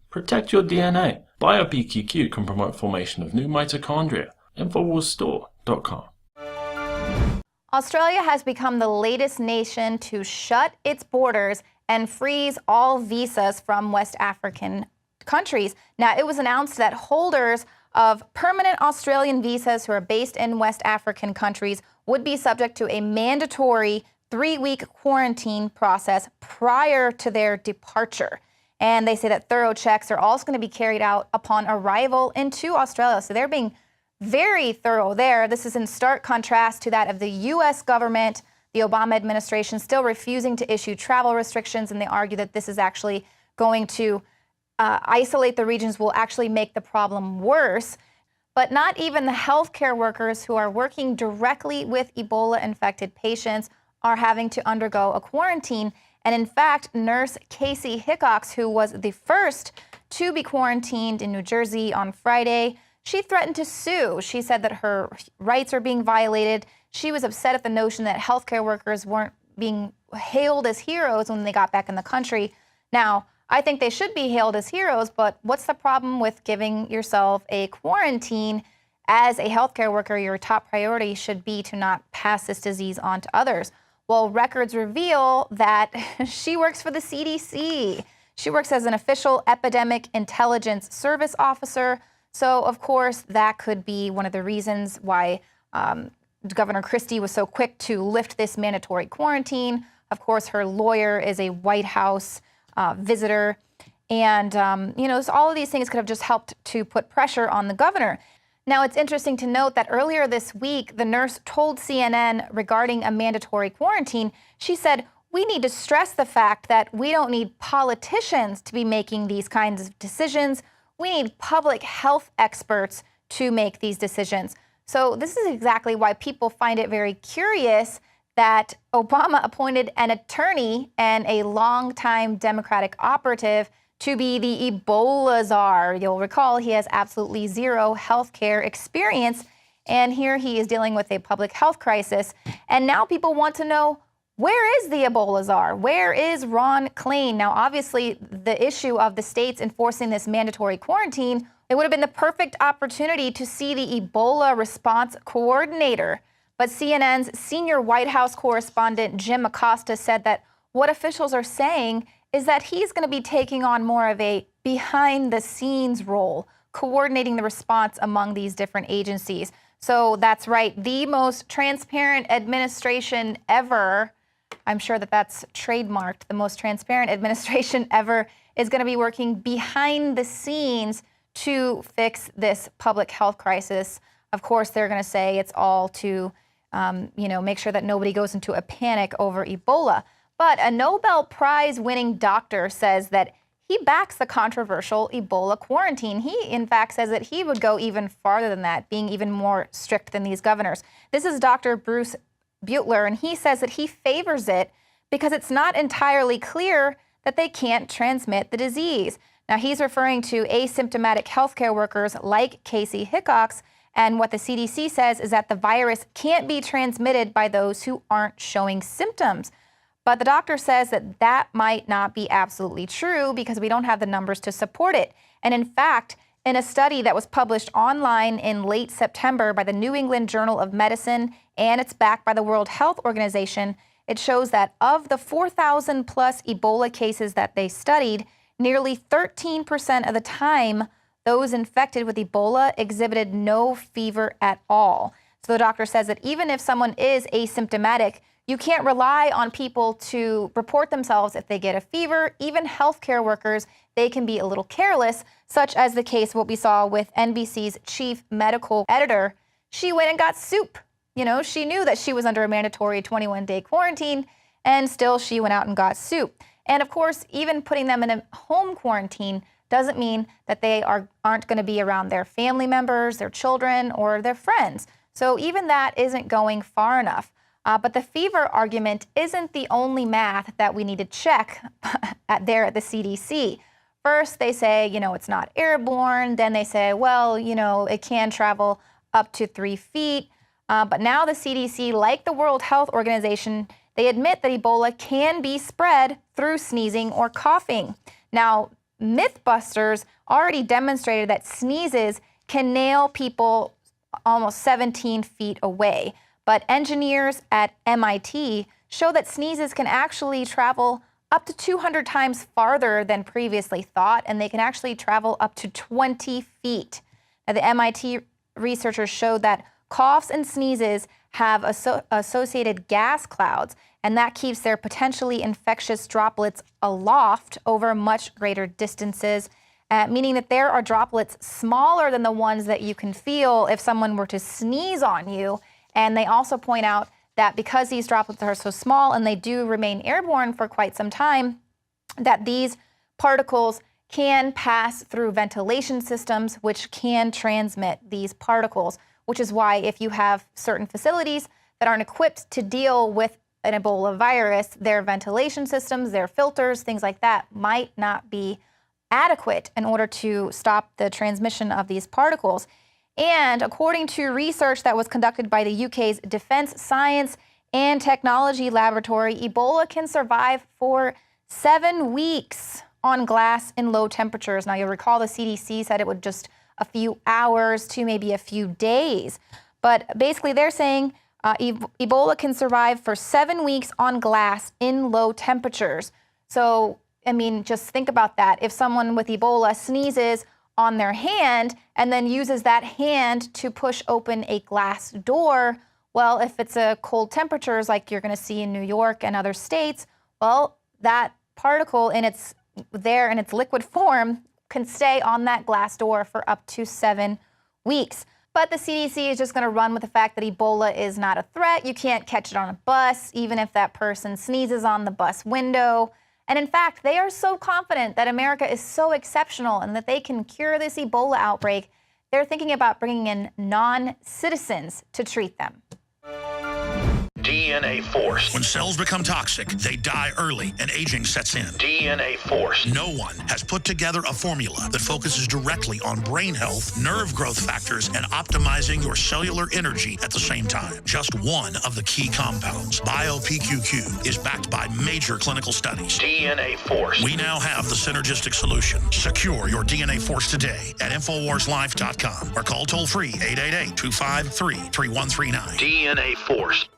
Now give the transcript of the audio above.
Protect your DNA. BioPQQ can promote formation of new mitochondria. Infowarsstore.com. Australia has become the latest nation to shut its borders and freeze all visas from West African countries. Now, it was announced that holders of permanent Australian visas who are based in West African countries would be subject to a mandatory 3-week quarantine process prior to their departure. And they say that thorough checks are also going to be carried out upon arrival into Australia. So they're being very thorough there. This is in stark contrast to that of the U.S. government, the Obama administration still refusing to issue travel restrictions. And they argue that this is actually going to isolate the regions, will actually make the problem worse. But not even the healthcare workers who are working directly with Ebola-infected patients are having to undergo a quarantine. And in fact, nurse Casey Hickox, who was the first to be quarantined in New Jersey on Friday, she threatened to sue. She said that her rights are being violated. She was upset at the notion that healthcare workers weren't being hailed as heroes when they got back in the country. Now, I think they should be hailed as heroes, but what's the problem with giving yourself a quarantine? As a healthcare worker, your top priority should be to not pass this disease on to others. Well, records reveal that she works for the CDC. She works as an official epidemic intelligence service officer. So, of course, that could be one of the reasons why Governor Christie was so quick to lift this mandatory quarantine. Of course, her lawyer is a White House visitor. And, so all of these things could have just helped to put pressure on the governor. Now, it's interesting to note that earlier this week, the nurse told CNN regarding a mandatory quarantine, she said, we need to stress the fact that we don't need politicians to be making these kinds of decisions. We need public health experts to make these decisions. So this is exactly why people find it very curious that Obama appointed an attorney and a longtime Democratic operative to be the Ebola czar. You'll recall he has absolutely zero healthcare experience, and here he is dealing with a public health crisis. And now people want to know, where is the Ebola czar? Where is Ron Klain? Now, obviously, the issue of the states enforcing this mandatory quarantine, it would have been the perfect opportunity to see the Ebola response coordinator. But CNN's senior White House correspondent Jim Acosta said that what officials are saying is that he's going to be taking on more of a behind-the-scenes role, coordinating the response among these different agencies. So that's right, the most transparent administration ever. I'm sure that that's trademarked. The most transparent administration ever is going to be working behind the scenes to fix this public health crisis. Of course, they're going to say it's all to, make sure that nobody goes into a panic over Ebola. But a Nobel Prize-winning doctor says that he backs the controversial Ebola quarantine. He, in fact, says that he would go even farther than that, being even more strict than these governors. This is Dr. Bruce Butler, and he says that he favors it because it's not entirely clear that they can't transmit the disease. Now, he's referring to asymptomatic healthcare workers like Casey Hickox, and what the CDC says is that the virus can't be transmitted by those who aren't showing symptoms. But the doctor says that that might not be absolutely true because we don't have the numbers to support it. And in fact, in a study that was published online in late September by the New England Journal of Medicine, and it's backed by the World Health Organization, it shows that of the 4,000 plus Ebola cases that they studied, nearly 13% of the time, those infected with Ebola exhibited no fever at all. So the doctor says that even if someone is asymptomatic, you can't rely on people to report themselves if they get a fever. Even healthcare workers, they can be a little careless, such as the case what we saw with NBC's chief medical editor. She went and got soup. She knew that she was under a mandatory 21-day quarantine, and still she went out and got soup. And of course, even putting them in a home quarantine doesn't mean that they aren't going to be around their family members, their children, or their friends. So even that isn't going far enough. But the fever argument isn't the only math that we need to check there at the CDC. First, they say, it's not airborne. Then they say, well, it can travel up to 3 feet. But now the CDC, like the World Health Organization, they admit that Ebola can be spread through sneezing or coughing. Now, Mythbusters already demonstrated that sneezes can nail people almost 17 feet away. But engineers at MIT show that sneezes can actually travel up to 200 times farther than previously thought, and they can actually travel up to 20 feet. Now, the MIT researchers showed that coughs and sneezes have associated gas clouds, and that keeps their potentially infectious droplets aloft over much greater distances, meaning that there are droplets smaller than the ones that you can feel if someone were to sneeze on you. And they also point out that because these droplets are so small and they do remain airborne for quite some time, that these particles can pass through ventilation systems, which can transmit these particles, which is why if you have certain facilities that aren't equipped to deal with an Ebola virus, their ventilation systems, their filters, things like that might not be adequate in order to stop the transmission of these particles. And according to research that was conducted by the UK's Defence Science and Technology Laboratory, Ebola can survive for 7 weeks on glass in low temperatures. Now, you'll recall the CDC said it would just a few hours to maybe a few days. But basically, they're saying Ebola can survive for 7 weeks on glass in low temperatures. So, I mean, just think about that. If someone with Ebola sneezes on their hand and then uses that hand to push open a glass door, well, if it's a cold temperatures like you're going to see in New York and other states, well, that particle in its liquid form can stay on that glass door for up to 7 weeks. But the CDC is just going to run with the fact that Ebola is not a threat. You can't catch it on a bus, even if that person sneezes on the bus window. And in fact, they are so confident that America is so exceptional and that they can cure this Ebola outbreak, they're thinking about bringing in non-citizens to treat them. DNA force. When cells become toxic, they die early and aging sets in. DNA force. No one has put together a formula that focuses directly on brain health, nerve growth factors, and optimizing your cellular energy at the same time. Just one of the key compounds, BioPQQ, is backed by major clinical studies. DNA force. We now have the synergistic solution. Secure your DNA force today at InfoWarsLife.com or call toll-free 888-253-3139. DNA force.